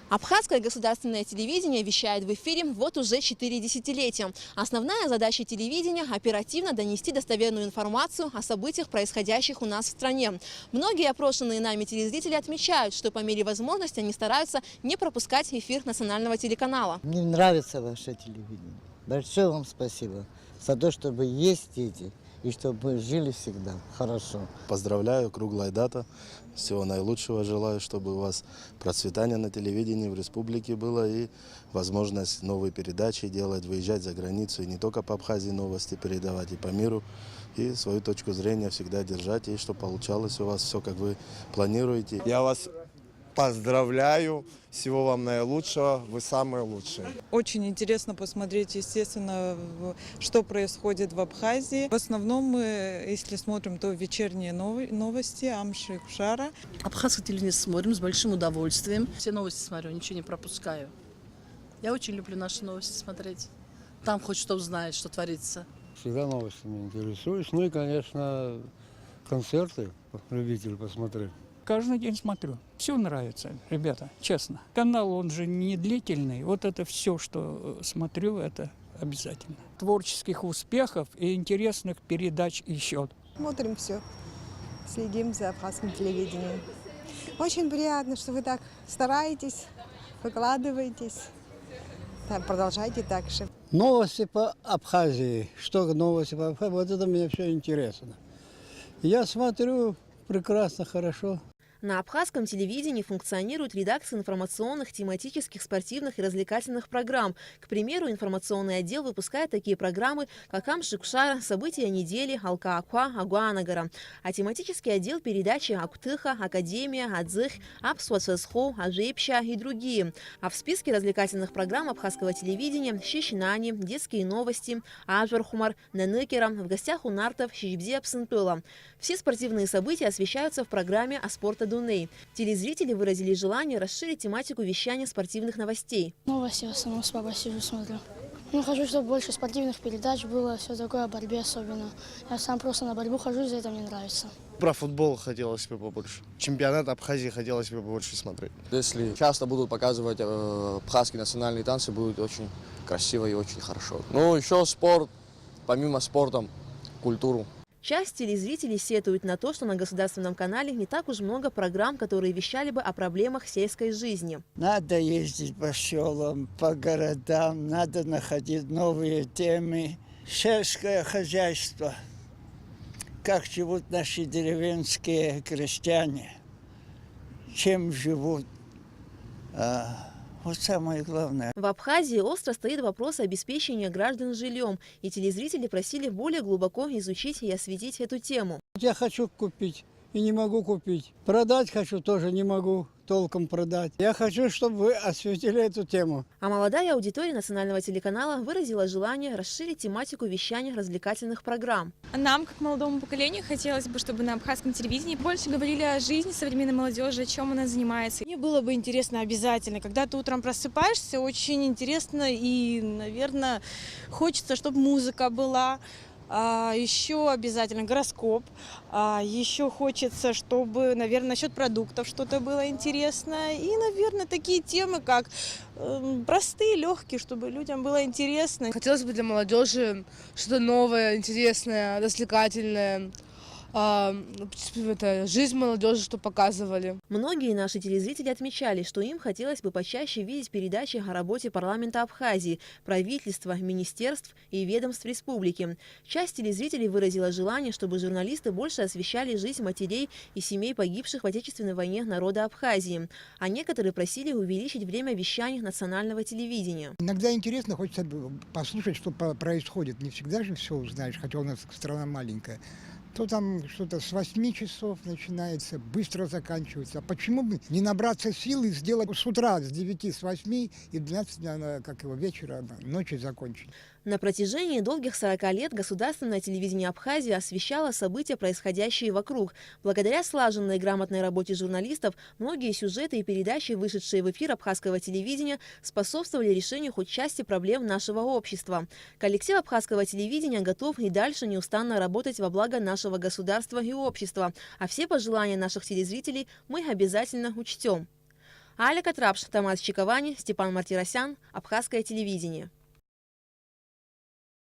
Абхазское государственное телевидение вещает в эфире вот уже 4 десятилетия. Основная задача телевидения – оперативно донести достоверную информацию о событиях, происходящих у нас в стране. Многие опрошенные нами телезрители отмечают, что по мере возможности они стараются не пропускать эфир национального телеканала. Мне нравится ваше телевидение. Большое вам спасибо за то, чтобы есть дети и чтобы мы жили всегда хорошо. Поздравляю, круглая дата. Всего наилучшего желаю, чтобы у вас процветание на телевидении в республике было и возможность новые передачи делать, выезжать за границу и не только по Абхазии новости передавать, и по миру. И свою точку зрения всегда держать, и чтобы получалось у вас все, как вы планируете. Я вас поздравляю, всего вам наилучшего, вы самые лучшие. Очень интересно посмотреть, естественно, что происходит в Абхазии. В основном мы, если смотрим, то вечерние новости, Амши и Кушара. Абхазское телевидение смотрим с большим удовольствием. Все новости смотрю, ничего не пропускаю. Я очень люблю наши новости смотреть. Там хоть что узнаешь, что творится. Всегда новостями интересуюсь. Ну и, конечно, концерты любитель посмотреть. Каждый день смотрю. Все нравится, ребята, честно. Канал, он же не длительный. Вот это все, что смотрю, это обязательно. Творческих успехов и интересных передач еще. Смотрим все, следим за абхазским телевидением. Очень приятно, что вы так стараетесь, выкладываетесь. Да, продолжайте так же. Новости по Абхазии. Что новости по Абхазии? Вот это мне все интересно. Я смотрю прекрасно, хорошо. На абхазском телевидении функционируют редакции информационных, тематических, спортивных и развлекательных программ. К примеру, информационный отдел выпускает такие программы, как Амши Кушара, события недели, Алка Аква, Агуанагара. А тематический отдел передачи Актыха, Академия, Адзых, Апсуацесхо, Ажепща и другие. А в списке развлекательных программ абхазского телевидения Щищинани, детские новости, Ажвархумар, Неныкера, в гостях у нартов Щищбзе Псынпыла. Все спортивные события освещаются в программе «О спорте Дуней». Телезрители выразили желание расширить тематику вещания спортивных новостей. Новости в основном с папой сижу, смотрю. Хочу, чтобы больше спортивных передач было, все такое, о борьбе особенно. Я сам просто на борьбу хожу, за это мне нравится. Про футбол хотелось бы побольше. Чемпионат Абхазии хотелось бы побольше смотреть. Если часто будут показывать абхазские национальные танцы, будет очень красиво и очень хорошо. Ну, еще спорт, помимо спорта, культуру. Часть телезрителей сетует на то, что на государственном канале не так уж много программ, которые вещали бы о проблемах сельской жизни. Надо ездить по селам, по городам, надо находить новые темы. Сельское хозяйство. Как живут наши деревенские крестьяне, чем живут. Вот самое главное. В Абхазии остро стоит вопрос обеспечения граждан жильем, и телезрители просили более глубоко изучить и осветить эту тему. Я хочу купить и не могу купить. Продать хочу, тоже не могу толком продать. Я хочу, чтобы вы осветили эту тему. А молодая аудитория национального телеканала выразила желание расширить тематику вещания развлекательных программ. Нам, как молодому поколению, хотелось бы, чтобы на абхазском телевидении больше говорили о жизни современной молодежи, о чем она занимается. Мне было бы интересно обязательно. Когда ты утром просыпаешься, очень интересно и, наверное, хочется, чтобы музыка была. Еще обязательно гороскоп. Еще хочется, чтобы, наверное, насчет продуктов что-то было интересно. И, наверное, такие темы, как простые, легкие, чтобы людям было интересно. Хотелось бы для молодежи что-то новое, интересное, развлекательное. Жизнь молодежи, что показывали. Многие наши телезрители отмечали, что им хотелось бы почаще видеть передачи о работе парламента Абхазии, правительства, министерств и ведомств республики. Часть телезрителей выразила желание, чтобы журналисты больше освещали жизнь матерей и семей погибших в Отечественной войне народа Абхазии. А некоторые просили увеличить время вещания национального телевидения. Иногда интересно, хочется послушать, что происходит. Не всегда же все узнаешь, хотя у нас страна маленькая. То там что-то с 8 часов начинается, быстро заканчивается. А почему бы не набраться сил и сделать с утра, с 9, с 8 и 12 вечера, ночи закончить? На протяжении долгих 40 лет государственное телевидение Абхазии освещало события, происходящие вокруг. Благодаря слаженной и грамотной работе журналистов, многие сюжеты и передачи, вышедшие в эфир абхазского телевидения, способствовали решению хоть части проблем нашего общества. Коллектив абхазского телевидения готов и дальше неустанно работать во благо нашего государства и общества, а все пожелания наших телезрителей мы обязательно учтем. Аля Катрапш, Тамас Чиковани, Степан Мартиросян, Абхазское телевидение.